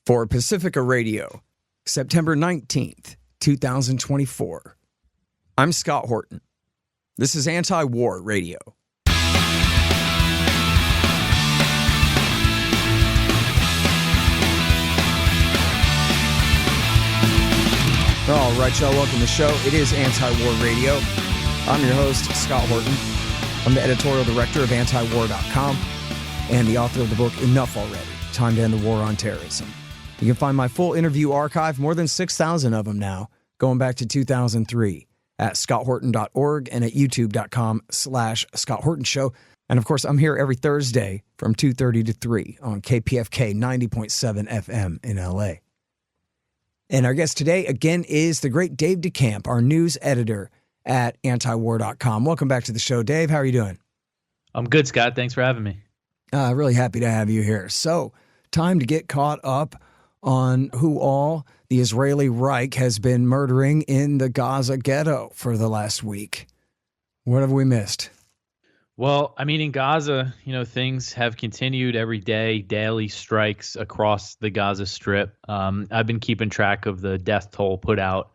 For Pacifica Radio, September 19th, 2024. I'm Scott Horton. This is Antiwar Radio. All right, y'all, welcome to the show. It is Antiwar Radio. I'm your host, Scott Horton. I'm the editorial director of Antiwar.com and the author of the book, Enough Already, Time to End the War on Terrorism. You can find my full interview archive, more than 6,000 of them now, going back to 2003, at scotthorton.org and at youtube.com/Scott Horton Show. And, of course, I'm here every Thursday from 2:30 to 3 on KPFK 90.7 FM in L.A. And our guest today, again, is the great Dave DeCamp, our news editor at Antiwar.com. Welcome back to the show, Dave. How are you doing? I'm good, Scott. Thanks for having me. Really happy to have you here. So, time to get caught up on who all the Israeli Reich has been murdering in the Gaza ghetto for the last week. What have we missed? Well, I mean, in Gaza, things have continued every day, daily strikes across the Gaza Strip. I've been keeping track of the death toll put out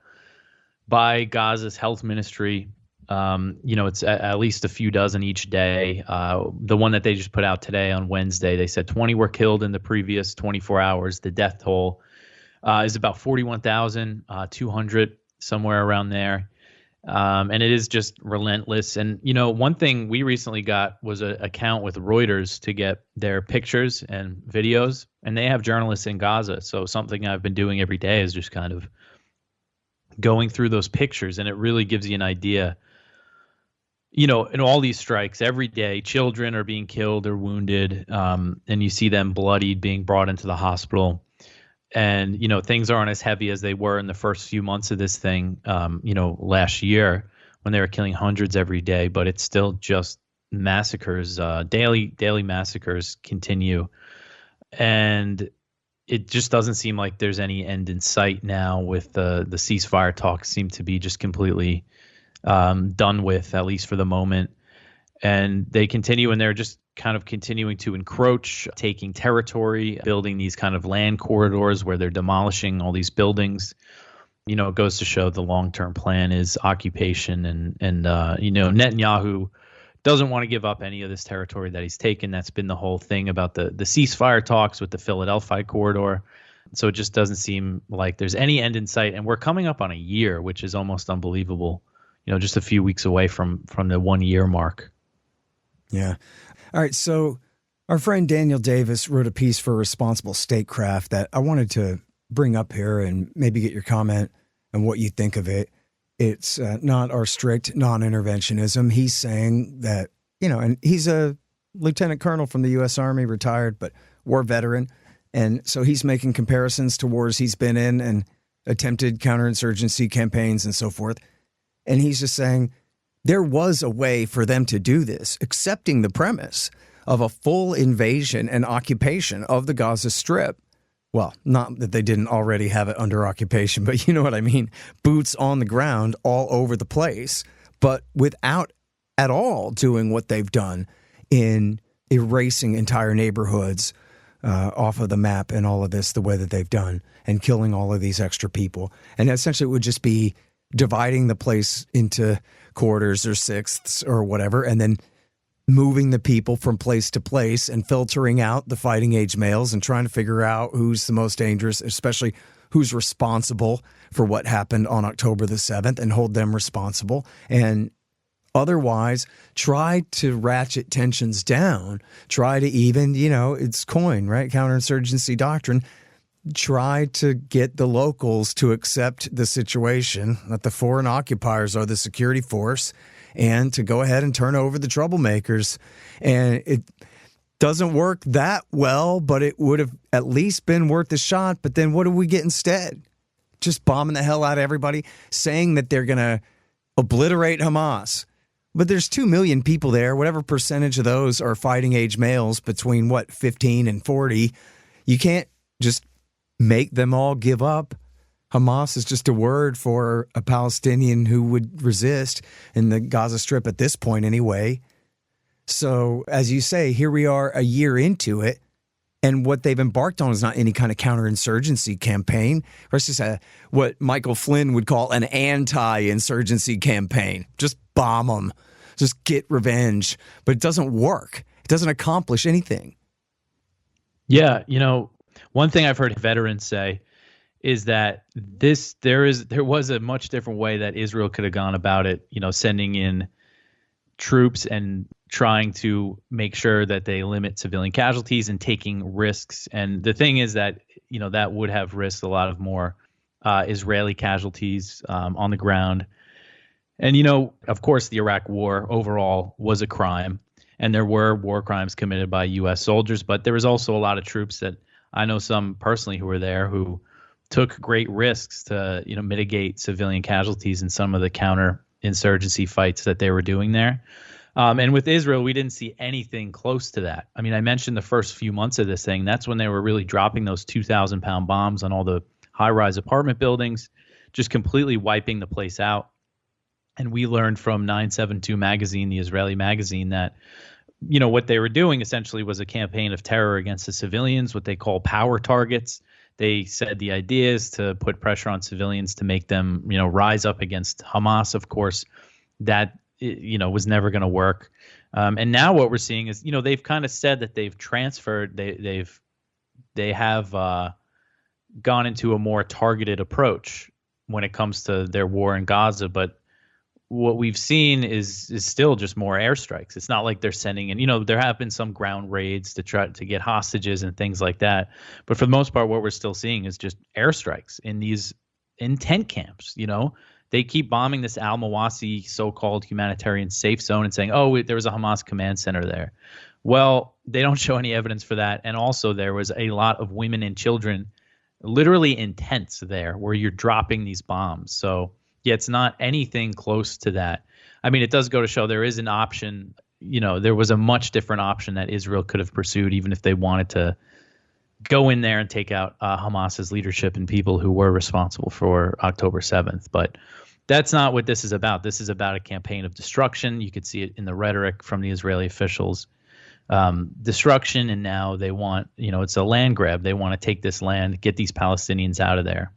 by Gaza's health ministry. It's at least a few dozen each day. The one that they just put out today on Wednesday, they said 20 were killed in the previous 24 hours. The death toll is about 41,200, somewhere around there. And it is just relentless. And, one thing we recently got was an account with Reuters to get their pictures and videos, and they have journalists in Gaza. So something I've been doing every day is just kind of going through those pictures, and it really gives you an idea. In all these strikes, every day, children are being killed or wounded, and you see them bloodied, being brought into the hospital. And, things aren't as heavy as they were in the first few months of this thing, last year when they were killing hundreds every day. But it's still just massacres, daily massacres continue. And it just doesn't seem like there's any end in sight now, with the ceasefire talks seem to be just completely done with, at least for the moment. And they continue, and they're just kind of continuing to encroach, taking territory, building these kind of land corridors where they're demolishing all these buildings. It goes to show the long-term plan is occupation, and Netanyahu doesn't want to give up any of this territory that he's taken. That's been the whole thing about the ceasefire talks with the Philadelphia corridor. So it just doesn't seem like there's any end in sight. And we're coming up on a year, which is almost unbelievable. Just a few weeks away from the 1 year mark. Yeah. All right. So our friend Daniel Davis wrote a piece for Responsible Statecraft that I wanted to bring up here and maybe get your comment and what you think of it. It's not our strict non-interventionism. He's saying that, and he's a lieutenant colonel from the U.S. Army, retired, but war veteran. And so he's making comparisons to wars he's been in and attempted counterinsurgency campaigns and so forth. And he's just saying there was a way for them to do this, accepting the premise of a full invasion and occupation of the Gaza Strip. Well, not that they didn't already have it under occupation, but you know what I mean? Boots on the ground all over the place, but without at all doing what they've done in erasing entire neighborhoods off of the map and all of this the way that they've done, and killing all of these extra people. And essentially it would just be dividing the place into quarters or sixths or whatever, and then moving the people from place to place and filtering out the fighting age males and trying to figure out who's the most dangerous, especially who's responsible for what happened on October the 7th, and hold them responsible. And otherwise, try to ratchet tensions down, try to even, it's coin, right? Counterinsurgency doctrine. Try to get the locals to accept the situation, that the foreign occupiers are the security force, and to go ahead and turn over the troublemakers. And it doesn't work that well, but it would have at least been worth a shot. But then what do we get instead? Just bombing the hell out of everybody, saying that they're going to obliterate Hamas. But there's 2 million people there. Whatever percentage of those are fighting age males between, 15 and 40. You can't just make them all give up. Hamas is just a word for a Palestinian who would resist in the Gaza Strip at this point anyway. So, as you say, here we are a year into it, And what they've embarked on is not any kind of counterinsurgency campaign. It's just what Michael Flynn would call an anti-insurgency campaign. Just bomb them. Just get revenge. But it doesn't work. It doesn't accomplish anything. Yeah, one thing I've heard veterans say is that there was a much different way that Israel could have gone about it, sending in troops and trying to make sure that they limit civilian casualties and taking risks. And the thing is that, that would have risked a lot of more Israeli casualties on the ground. And, of course, the Iraq war overall was a crime, and there were war crimes committed by U.S. soldiers. But there was also a lot of troops that I know some personally who were there who took great risks to, mitigate civilian casualties in some of the counterinsurgency fights that they were doing there. And with Israel, we didn't see anything close to that. I mean, I mentioned the first few months of this thing. That's when they were really dropping those 2,000-pound bombs on all the high-rise apartment buildings, just completely wiping the place out. And we learned from 972 magazine, the Israeli magazine, that what they were doing essentially was a campaign of terror against the civilians, what they call power targets. They said the idea is to put pressure on civilians to make them, rise up against Hamas. Of course, that, was never going to work. And now what we're seeing is, they've kind of said that they've transferred, they have gone into a more targeted approach when it comes to their war in Gaza. But what we've seen is still just more airstrikes. It's not like they're sending in, there have been some ground raids to try to get hostages and things like that. But for the most part, what we're still seeing is just airstrikes in tent camps. They keep bombing this al-Mawasi so-called humanitarian safe zone and saying, oh, there was a Hamas command center there. Well, they don't show any evidence for that. And also there was a lot of women and children literally in tents there where you're dropping these bombs. So yeah, it's not anything close to that. I mean, it does go to show there is an option. There was a much different option that Israel could have pursued, even if they wanted to go in there and take out Hamas's leadership and people who were responsible for October 7th. But that's not what this is about. This is about a campaign of destruction. You could see it in the rhetoric from the Israeli officials. Destruction, and now they want, it's a land grab. They want to take this land, get these Palestinians out of there.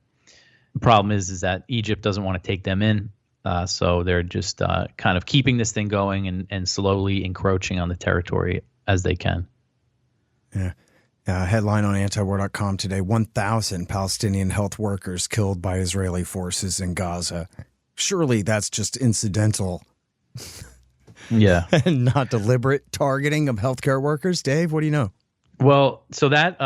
The problem is that Egypt doesn't want to take them in, so they're just kind of keeping this thing going and slowly encroaching on the territory as they can. Yeah. Headline on Antiwar.com today, 1,000 Palestinian health workers killed by Israeli forces in Gaza. Surely that's just incidental. Yeah. And not deliberate targeting of healthcare workers. Dave, what do you know? Well, so that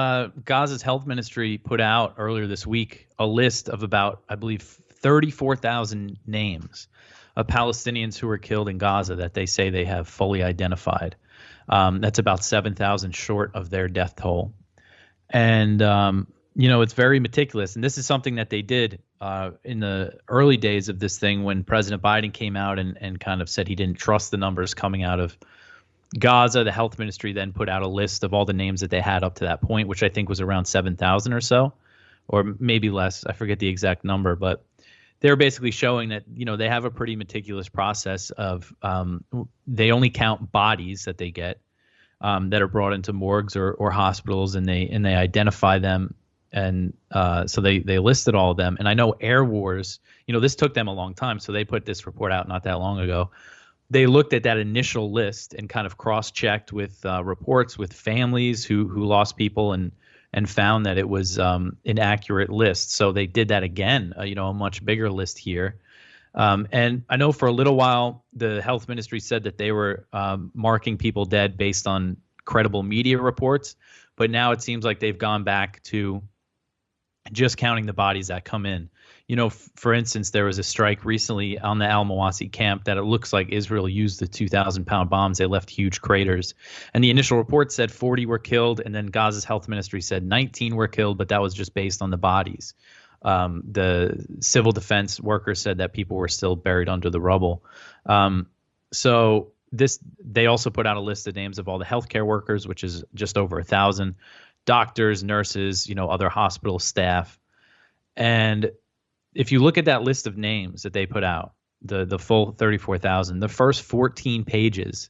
Gaza's health ministry put out earlier this week a list of about, I believe, 34,000 names of Palestinians who were killed in Gaza that they say they have fully identified. That's about 7,000 short of their death toll. And, it's very meticulous. And this is something that they did in the early days of this thing when President Biden came out and kind of said he didn't trust the numbers coming out of Gaza. The health ministry then put out a list of all the names that they had up to that point, which I think was around 7,000 or so, or maybe less. I forget the exact number, but they're basically showing that, they have a pretty meticulous process of they only count bodies that they get that are brought into morgues or hospitals, and they identify them. And so they listed all of them. And I know Air Wars, this took them a long time. So they put this report out not that long ago. They looked at that initial list and kind of cross-checked with reports with families who lost people and found that it was an accurate list. So they did that again, a much bigger list here. And I know for a little while, the health ministry said that they were marking people dead based on credible media reports. But now it seems like they've gone back to just counting the bodies that come in. For instance, there was a strike recently on the al-Mawasi camp that it looks like Israel used the 2,000-pound bombs. They left huge craters. And the initial report said 40 were killed, and then Gaza's health ministry said 19 were killed, but that was just based on the bodies. The civil defense workers said that people were still buried under the rubble. So they also put out a list of names of all the healthcare workers, which is just over 1,000, doctors, nurses, other hospital staff. And if you look at that list of names that they put out, the full 34,000, the first 14 pages,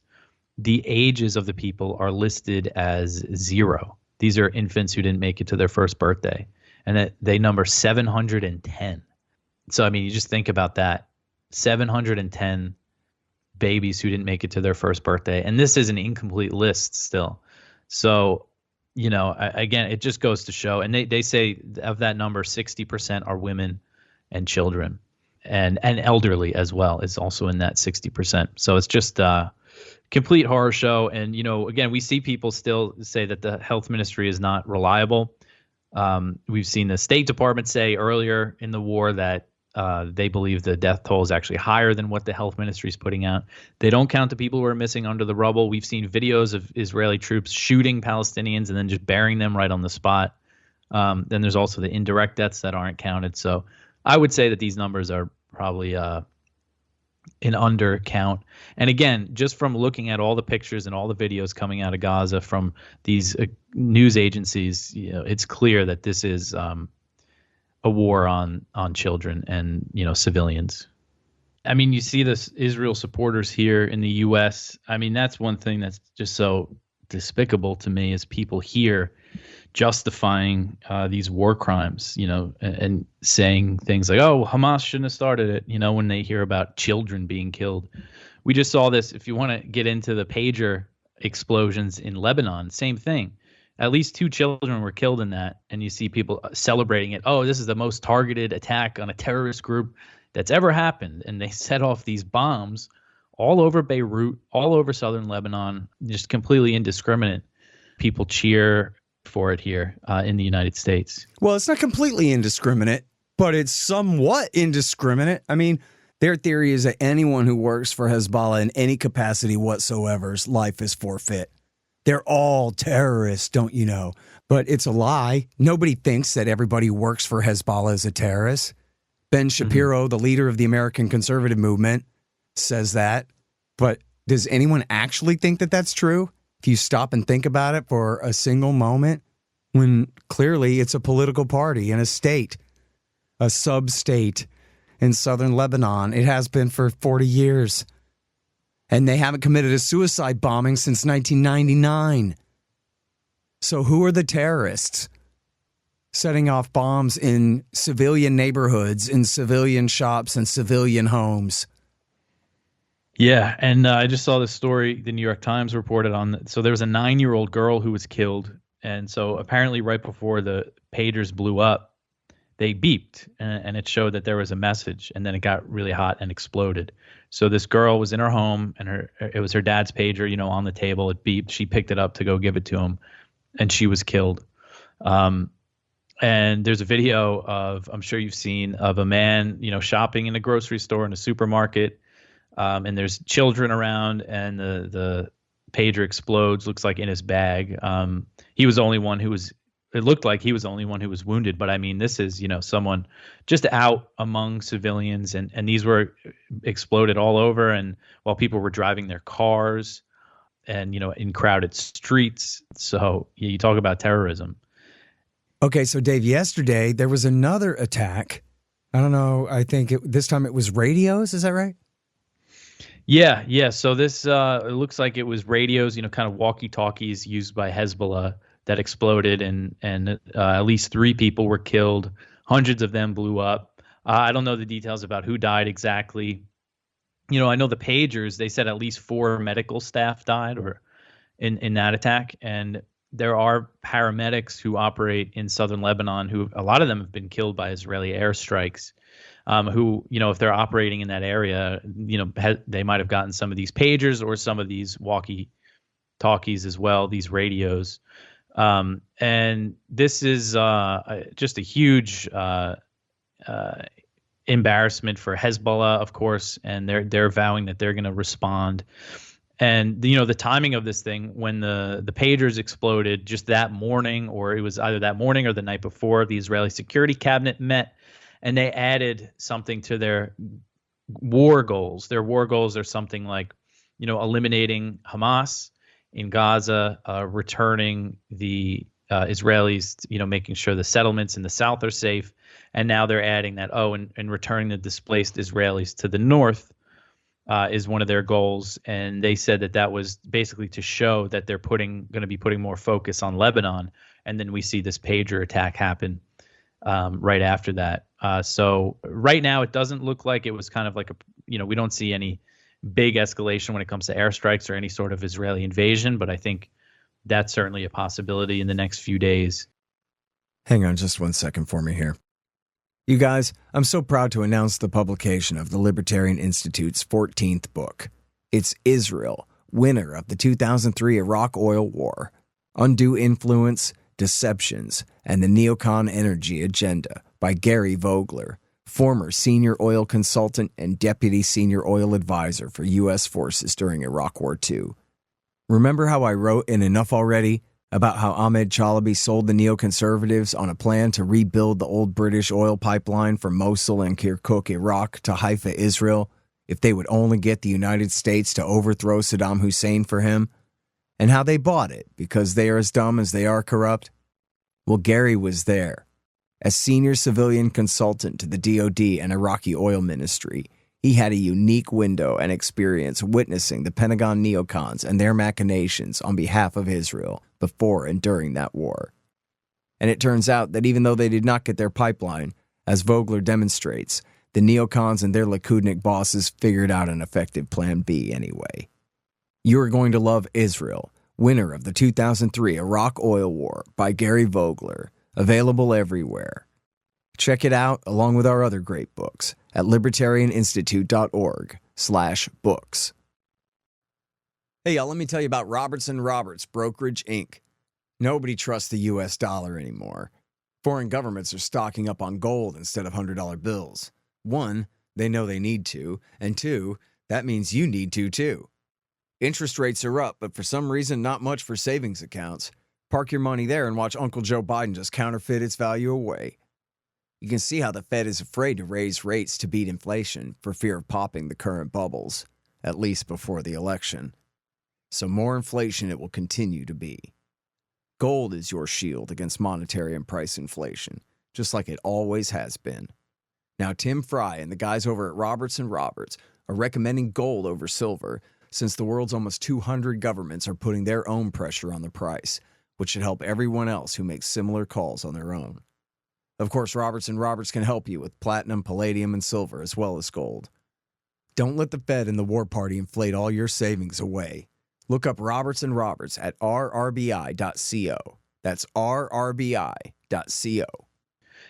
the ages of the people are listed as 0. These are infants who didn't make it to their first birthday, and that they number 710. So, I mean, you just think about that. 710 babies who didn't make it to their first birthday. And this is an incomplete list still. So, again, it just goes to show. And they say of that number, 60% are women and children, and elderly as well is also in that 60%. So it's just a complete horror show. And, again, we see people still say that the health ministry is not reliable. We've seen the State Department say earlier in the war that they believe the death toll is actually higher than what the health ministry is putting out. They don't count the people who are missing under the rubble. We've seen videos of Israeli troops shooting Palestinians and then just burying them right on the spot. Then there's also the indirect deaths that aren't counted. So I would say that these numbers are probably an undercount. And again, just from looking at all the pictures and all the videos coming out of Gaza from these news agencies, it's clear that this is a war on children and civilians. I mean, you see this Israel supporters here in the U.S. I mean, that's one thing that's just so despicable to me is people here justifying these war crimes, and saying things like, "Oh, Hamas shouldn't have started it," when they hear about children being killed. We just saw this. If you want to get into the pager explosions in Lebanon, same thing. At least 2 children were killed in that, and you see people celebrating it. Oh, this is the most targeted attack on a terrorist group that's ever happened. And they set off these bombs all over Beirut, all over southern Lebanon, just completely indiscriminate. People cheer for it here in the United States. Well, it's not completely indiscriminate, but it's somewhat indiscriminate. I mean, their theory is that anyone who works for Hezbollah in any capacity whatsoever's life is forfeit. They're all terrorists, don't you know? But it's a lie. Nobody thinks that everybody who works for Hezbollah is a terrorist. Ben Shapiro, the leader of the American conservative movement, says that. But does anyone actually think that that's true? If you stop and think about it for a single moment, when clearly it's a political party in a state, a sub-state in southern Lebanon. It has been for 40 years. And they haven't committed a suicide bombing since 1999. So who are the terrorists setting off bombs in civilian neighborhoods, in civilian shops, and civilian homes? Yeah, and I just saw this story the New York Times reported on. So there was a 9-year-old girl who was killed. And so apparently right before the pagers blew up, they beeped, and it showed that there was a message, and then it got really hot and exploded. So this girl was in her home, and it was her dad's pager, on the table. It beeped. She picked it up to go give it to him, and she was killed. And there's a video of, I'm sure you've seen, of a man, shopping in a grocery store, in a supermarket, and there's children around, and the pager explodes, looks like in his bag. He was the only one who was. It looked like he was the only one who was wounded, but I mean, this is, someone just out among civilians, and these were exploded all over, and while people were driving their cars and, in crowded streets. So you talk about terrorism. Okay, so Dave, yesterday there was another attack. I don't know. I think this time it was radios. Is that right? Yeah. So this, it looks like it was radios, kind of walkie-talkies used by Hezbollah that exploded, and at least 3 people were killed. Hundreds of them blew up. I don't know the details about who died exactly. I know the pagers, they said at least 4 medical staff died or in that attack. And there are paramedics who operate in southern Lebanon who, a lot of them have been killed by Israeli airstrikes, who, if they're operating in that area, they might have gotten some of these pagers or some of these walkie-talkies as well, these radios. And this is just a huge embarrassment for Hezbollah, of course, and they're vowing that they're going to respond. And the timing of this thing, when the pagers exploded just that morning, or it was either that morning or the night before, the Israeli Security Cabinet met, and they added something to their war goals. Their war goals are something like, eliminating Hamas in Gaza, returning the Israelis, making sure the settlements in the south are safe. And now they're adding that, and returning the displaced Israelis to the north. is one of their goals, and they said that was basically to show that they're going to be putting more focus on Lebanon, and then we see this pager attack happen right after that. So right now, it doesn't look like it was kind of like we don't see any big escalation when it comes to airstrikes or any sort of Israeli invasion, but I think that's certainly a possibility in the next few days. Hang on just 1 second for me here. You guys, I'm so proud to announce the publication of the Libertarian Institute's 14th book. It's Israel, winner of the 2003 Iraq Oil War, Undue Influence, Deceptions, and the Neocon Energy Agenda by Gary Vogler, former senior oil consultant and deputy senior oil advisor for U.S. forces during Iraq War II. Remember how I wrote in Enough Already about how Ahmed Chalabi sold the neoconservatives on a plan to rebuild the old British oil pipeline from Mosul and Kirkuk, Iraq, to Haifa, Israel, if they would only get the United States to overthrow Saddam Hussein for him? And how they bought it because they are as dumb as they are corrupt? Well, Gary was there. As senior civilian consultant to the DoD and Iraqi oil ministry, he had a unique window and experience witnessing the Pentagon neocons and their machinations on behalf of Israel before and during that war. And it turns out that even though they did not get their pipeline, as Vogler demonstrates, the neocons and their Likudnik bosses figured out an effective plan B anyway. You are going to love Israel, winner of the 2003 Iraq Oil War by Gary Vogler, available everywhere. Check it out along with our other great books at libertarianinstitute.org/books. Hey, y'all, let me tell you about Robertson Roberts Brokerage, Inc. Nobody trusts the U.S. dollar anymore. Foreign governments are stocking up on gold instead of $100 bills. 1, they know they need to, and 2, that means you need to too. Interest rates are up, but for some reason not much for savings accounts. Park your money there and watch Uncle Joe Biden just counterfeit its value away. You can see how the Fed is afraid to raise rates to beat inflation for fear of popping the current bubbles, at least before the election. So more inflation it will continue to be. Gold is your shield against monetary and price inflation, just like it always has been. Now, Tim Fry and the guys over at Robertson Roberts are recommending gold over silver since the world's almost 200 governments are putting their own pressure on the price, which should help everyone else who makes similar calls on their own. Of course, Robertson Roberts can help you with platinum, palladium, and silver, as well as gold. Don't let the Fed and the war party inflate all your savings away. Look up Robertson Roberts at rrbi.co. That's rrbi.co.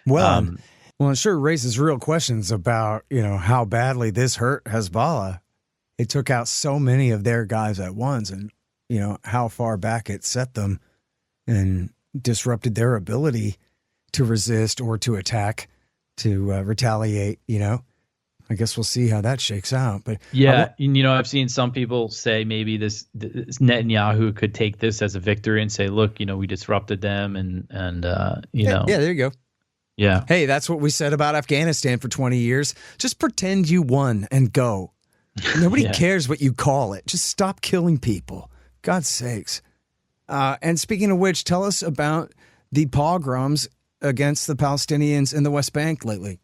Well, it sure raises real questions about, how badly this hurt Hezbollah. It took out so many of their guys at once and, how far back it set them and disrupted their ability to resist or to attack, to retaliate, I guess we'll see how that shakes out. But yeah, I've seen some people say maybe this Netanyahu could take this as a victory and say, look, we disrupted them and Yeah, there you go. Yeah. Hey, that's what we said about Afghanistan for 20 years. Just pretend you won and go. Nobody cares what you call it. Just stop killing people. God's sakes. And speaking of which, tell us about the pogroms against the Palestinians in the West Bank lately.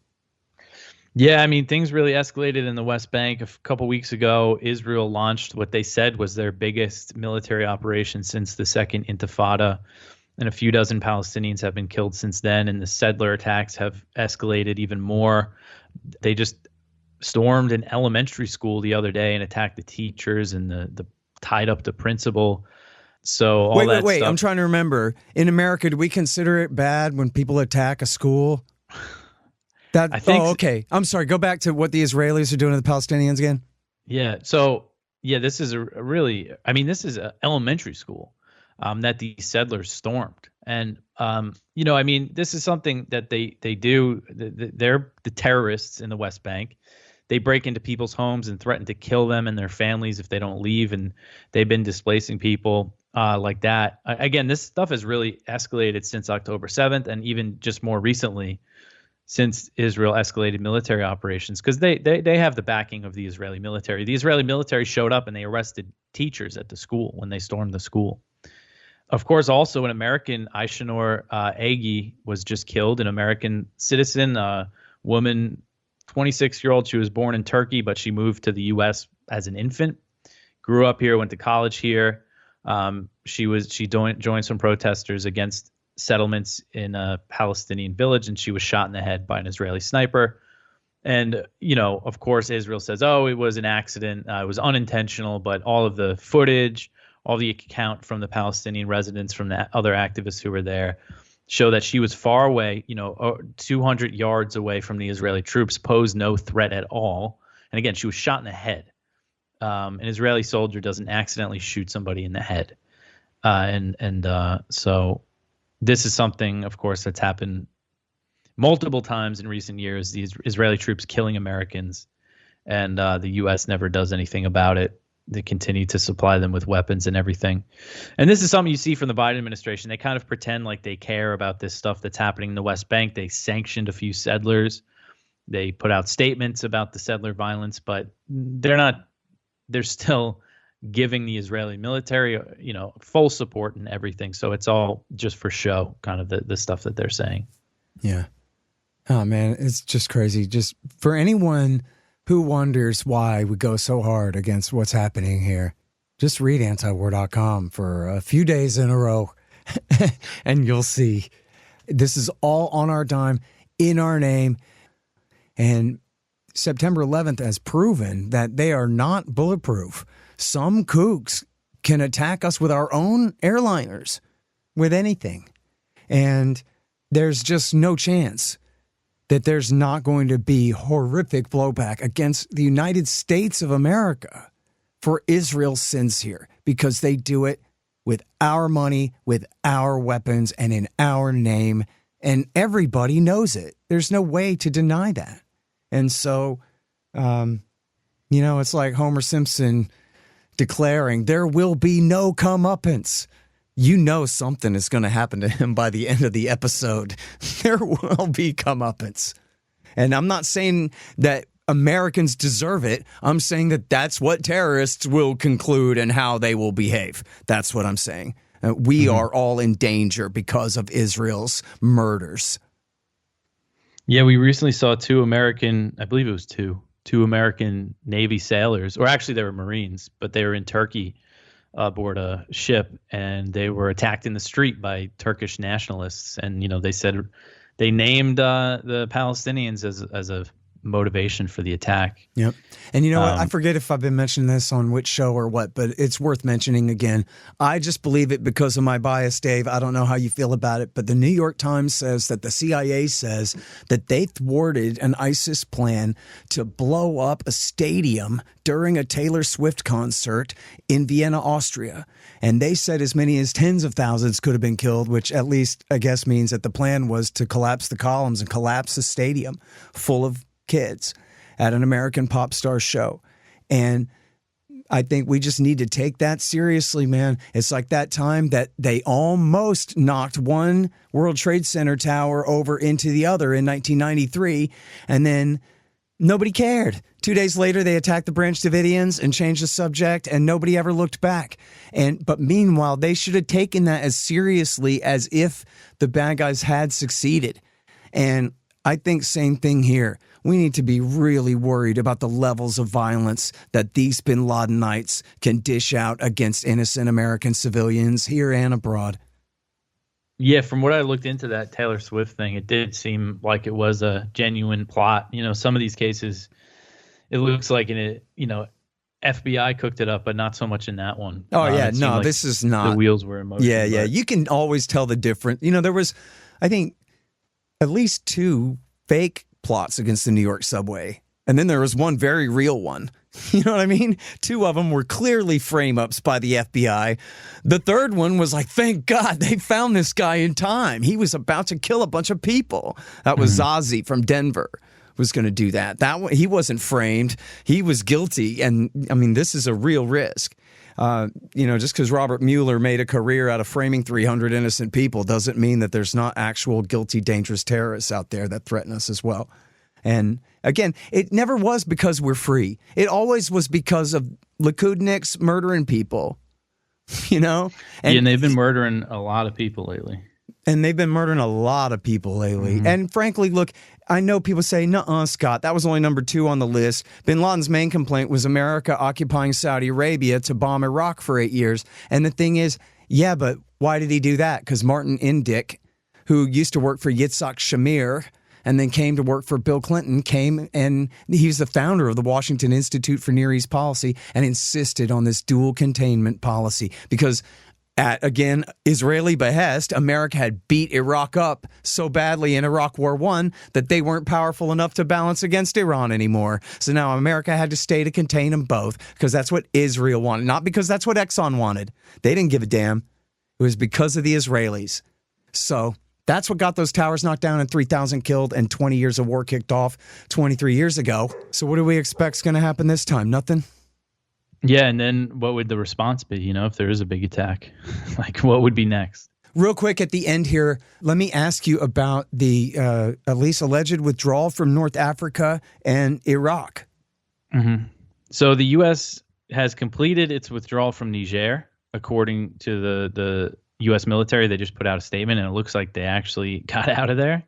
Yeah, things really escalated in the West Bank. A couple weeks ago, Israel launched what they said was their biggest military operation since the Second Intifada, and a few dozen Palestinians have been killed since then, and the settler attacks have escalated even more. They just stormed an elementary school the other day and attacked the teachers and the tied up the principal. So all that wait. stuff. I'm trying to remember. In America, do we consider it bad when people attack a school? I think. Oh, okay. I'm sorry. Go back to what the Israelis are doing to the Palestinians again. Yeah. So this is this is an elementary school that the settlers stormed, and this is something that they do. They're the terrorists in the West Bank. They break into people's homes and threaten to kill them and their families if they don't leave, and they've been displacing people like that. Again, this stuff has really escalated since October 7th, and even just more recently, since Israel escalated military operations, because they have the backing of the Israeli military. The Israeli military showed up and they arrested teachers at the school when they stormed the school. Of course, also an American, Aishanur Agi, was just killed, an American citizen, woman, 26-year-old. She was born in Turkey, but she moved to the U.S. as an infant. Grew up here, went to college here. She joined some protesters against settlements in a Palestinian village, and she was shot in the head by an Israeli sniper. And, of course, Israel says, oh, it was an accident. It was unintentional. But all of the footage, all the account from the Palestinian residents, from the other activists who were there, show that she was far away, 200 yards away from the Israeli troops, posed no threat at all. And again, she was shot in the head. An Israeli soldier doesn't accidentally shoot somebody in the head. So this is something, of course, that's happened multiple times in recent years, these Israeli troops killing Americans, and the U.S. never does anything about it. They continue to supply them with weapons and everything. And this is something you see from the Biden administration. They kind of pretend like they care about this stuff that's happening in the West Bank. They sanctioned a few settlers. They put out statements about the settler violence, but they're still giving the Israeli military, full support and everything. So it's all just for show, kind of the stuff that they're saying. Yeah. Oh, man, it's just crazy. Just for anyone who wonders why we go so hard against what's happening here, just read antiwar.com for a few days in a row, and you'll see this is all on our dime, in our name. And September 11th has proven that they are not bulletproof. Some kooks can attack us with our own airliners, with anything. And there's just no chance that there's not going to be horrific blowback against the United States of America for Israel's sins here, because they do it with our money, with our weapons, and in our name. And everybody knows it. There's no way to deny that. And so, it's like Homer Simpson declaring there will be no comeuppance. Something is going to happen to him by the end of the episode. There will be comeuppance. And I'm not saying that Americans deserve it. I'm saying that that's what terrorists will conclude and how they will behave. That's what I'm saying. We are all in danger because of Israel's murders. Yeah, we recently saw two American Navy sailors, or actually they were Marines, but they were in Turkey aboard a ship, and they were attacked in the street by Turkish nationalists. And, they said they named the Palestinians as a motivation for the attack. Yep. And you know what? I forget if I've been mentioning this on which show or what, but it's worth mentioning again. I just believe it because of my bias, Dave. I don't know how you feel about it, but the New York Times says that the CIA says that they thwarted an ISIS plan to blow up a stadium during a Taylor Swift concert in Vienna, Austria. And they said as many as tens of thousands could have been killed, which at least I guess means that the plan was to collapse the columns and collapse the stadium full of kids at an American pop star show. And I think we just need to take that seriously, man. It's like that time that they almost knocked one World Trade Center tower over into the other in 1993, and then nobody cared. 2 days later, they attacked the Branch Davidians and changed the subject, and nobody ever looked back. But meanwhile, they should have taken that as seriously as if the bad guys had succeeded. And I think same thing here. We need to be really worried about the levels of violence that these bin Ladenites can dish out against innocent American civilians here and abroad. Yeah, from what I looked into that Taylor Swift thing, it did seem like it was a genuine plot. Some of these cases, it looks like FBI cooked it up, but not so much in that one. Oh, yeah. No, like this is not. The wheels were in motion. Yeah, yeah. You can always tell the difference. There was, I think, at least two fake plots against the New York subway. And then there was one very real one. You know what I mean? Two of them were clearly frame-ups by the FBI. The third one was like, thank God they found this guy in time. He was about to kill a bunch of people. That was Zazie from Denver was going to do that. He wasn't framed. He was guilty. And, I mean, this is a real risk. Just because Robert Mueller made a career out of framing 300 innocent people doesn't mean that there's not actual guilty, dangerous terrorists out there that threaten us as well. And again, it never was because we're free. It always was because of Likudniks murdering people, And they've been murdering a lot of people lately. And they've been murdering a lot of people lately. Mm-hmm. And frankly, look, I know people say, nuh-uh, Scott, that was only number 2 on the list. Bin Laden's main complaint was America occupying Saudi Arabia to bomb Iraq for 8 years. And the thing is, yeah, but why did he do that? Because Martin Indyk, who used to work for Yitzhak Shamir and then came to work for Bill Clinton, came and he's the founder of the Washington Institute for Near East Policy and insisted on this dual containment policy because at, again, Israeli behest, America had beat Iraq up so badly in Iraq War I that they weren't powerful enough to balance against Iran anymore. So now America had to stay to contain them both because that's what Israel wanted, not because that's what Exxon wanted. They didn't give a damn. It was because of the Israelis. So that's what got those towers knocked down and 3,000 killed and 20 years of war kicked off 23 years ago. So what do we expect is going to happen this time? Nothing? Yeah, and then what would the response be, if there is a big attack? Like, what would be next? Real quick at the end here, let me ask you about the at least alleged withdrawal from North Africa and Iraq. Mm-hmm. So the U.S. has completed its withdrawal from Niger, according to the U.S. military. They just put out a statement, and it looks like they actually got out of there.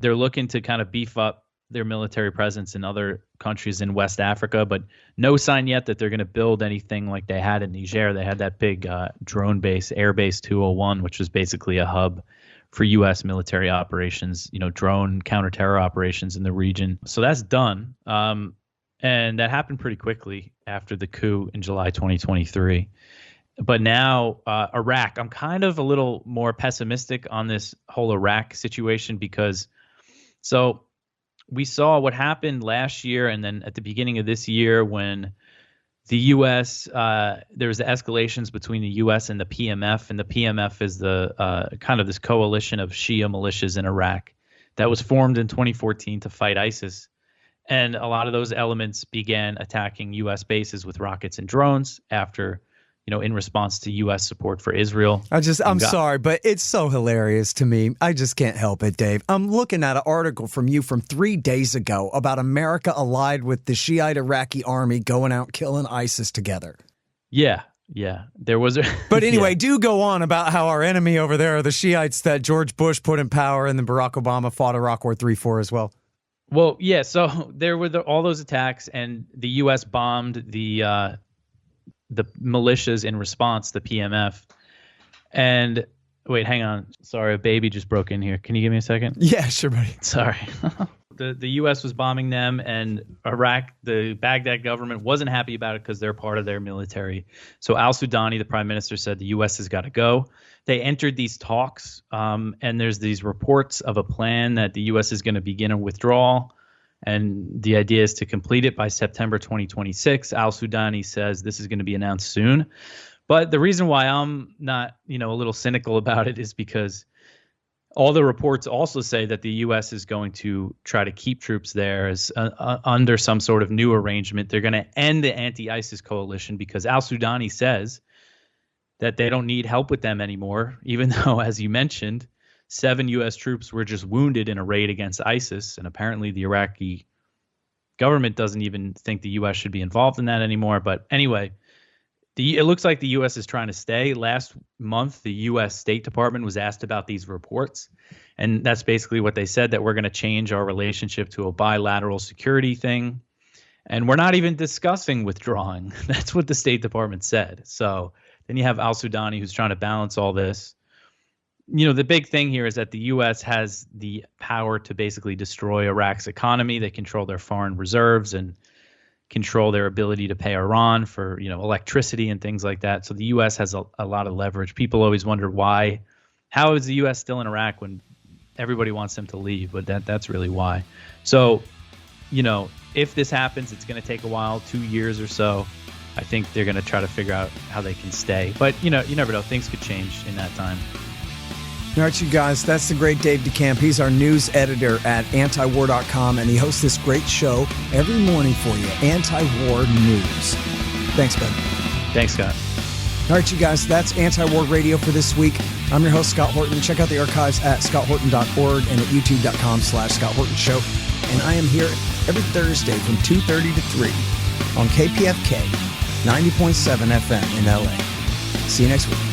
They're looking to kind of beef up their military presence in other countries in West Africa, but no sign yet that they're going to build anything like they had in Niger. They had that big drone base, Airbase 201, which was basically a hub for U.S. military operations, drone counter-terror operations in the region. So that's done. And that happened pretty quickly after the coup in July 2023. But now Iraq, I'm kind of a little more pessimistic on this whole Iraq situation because we saw what happened last year and then at the beginning of this year when the U.S., there was the escalations between the U.S. and the PMF, and the PMF is the kind of this coalition of Shia militias in Iraq that was formed in 2014 to fight ISIS. And a lot of those elements began attacking U.S. bases with rockets and drones after in response to U.S. support for Israel. I'm sorry, but it's so hilarious to me. I just can't help it, Dave. I'm looking at an article from you from 3 days ago about America allied with the Shiite Iraqi army going out killing ISIS together. Yeah. There was But anyway, do go on about how our enemy over there are the Shiites that George Bush put in power and then Barack Obama fought Iraq War III for as well. Well, yeah, so there were all those attacks, and the U.S. bombed the militias in response, the PMF. And wait, hang on. Sorry, a baby just broke in here. Can you give me a second? Yeah, sure, buddy. Sorry. The U.S. was bombing them, and Iraq, the Baghdad government wasn't happy about it because they're part of their military. So al-Sudani, the prime minister, said the U.S. has got to go. They entered these talks, and there's these reports of a plan that the U.S. is going to begin a withdrawal. And the idea is to complete it by September 2026. Al-Sudani says this is going to be announced soon. But the reason why I'm not, a little cynical about it is because all the reports also say that the U.S. is going to try to keep troops there as under some sort of new arrangement. They're going to end the anti-ISIS coalition because Al-Sudani says that they don't need help with them anymore, even though, as you mentioned, 7 U.S. troops were just wounded in a raid against ISIS, and apparently the Iraqi government doesn't even think the U.S. should be involved in that anymore. But anyway, it looks like the U.S. is trying to stay. Last month, the U.S. State Department was asked about these reports, and that's basically what they said, that we're going to change our relationship to a bilateral security thing, and we're not even discussing withdrawing. That's what the State Department said. So then you have al-Sudani who's trying to balance all this. The big thing here is that the U.S. has the power to basically destroy Iraq's economy. They control their foreign reserves and control their ability to pay Iran for, electricity and things like that. So the U.S. has a lot of leverage. People always wonder how is the U.S. still in Iraq when everybody wants them to leave? But that's really why. So, if this happens, it's going to take a while, 2 years or so. I think they're going to try to figure out how they can stay. But, you never know. Things could change in that time. All right, you guys, that's the great Dave DeCamp. He's our news editor at Antiwar.com, and he hosts this great show every morning for you, Anti-War News. Thanks, bud. Thanks, Scott. All right, you guys, that's Anti-War Radio for this week. I'm your host, Scott Horton. Check out the archives at scotthorton.org and at youtube.com/Scott Horton Show. And I am here every Thursday from 2:30 to 3 on KPFK 90.7 FM in LA. See you next week.